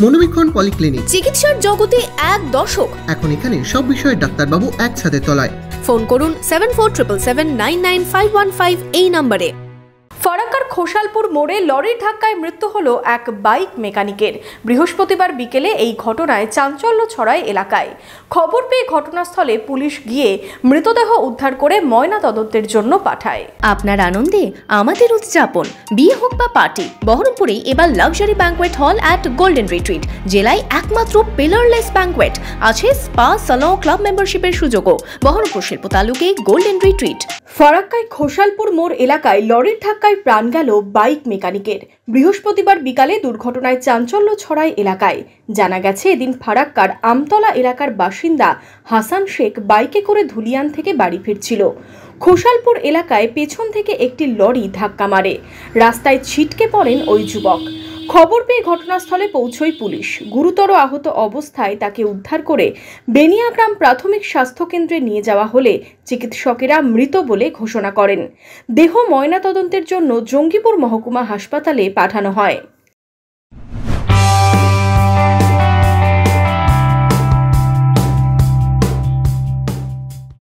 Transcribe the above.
মনোবীক্ষণ polyclinic, চিকিৎসার জগতে এক দশক। এখন এখানে সব বিষয়ে ডাক্তারবাবু একসাথে তলায়। ফোন করুন 7477799515 এই নম্বরে। ফারাক্কার খোসালপুর মোড়ে লরির ধাক্কায় মৃত্যু হলো এক বাইক মেকানিকের। বৃহস্পতিবার বিকেলে এই ঘটনায় চাঞ্চল্য ছড়ায় এলাকায়। খবর পেয়ে ঘটনাস্থলে পুলিশ গিয়ে মৃতদেহ উদ্ধার করে ময়না তদন্তের জন্য পাঠায়। আপনার আনন্দে আমাদের উদযাপন। বিয়ে হোক বা পার্টি, বহরমপুরে এবার luxury banquet hall at golden retreat. জেলায় একমাত্র পিলারলেস ব্যাংকোয়েট, আছে স্পা, সালন, ক্লাব মেম্বারশিপের সুযোগও। বহরমপুর শিল্প তালুকে গোল্ডেন রিট্রিট। ফারাক্কায় খোসালপুর মোড় এলাকায় লরির ধাক্কায় প্রাণ গেল বাইক মেকানিকের। বৃহস্পতিবার বিকালে দুর্ঘটনায় চাঞ্চল্য ছড়ায় এলাকায়। জানা গেছে, এদিন ফারাক্কার আমতলা এলাকার বাসিন্দা হাসান শেখ বাইকে করে ধুলিয়ান থেকে বাড়ি ফিরছিল। খোসালপুর এলাকায় পেছন থেকে একটি লরি ধাক্কা মারে। রাস্তায় ছিটকে পড়েন ওই যুবক। খবর পেয়ে ঘটনাস্থলে পৌঁছয় পুলিশ। গুরুতর আহত অবস্থায় তাকে উদ্ধার করে বেনিয়াগ্রাম প্রাথমিক স্বাস্থ্যকেন্দ্রে নিয়ে যাওয়া হলে চিকিৎসকেরা মৃত বলে ঘোষণা করেন। দেহ ময়নাতদন্তের জন্য জঙ্গিপুর মহকুমা হাসপাতালে পাঠানো হয়।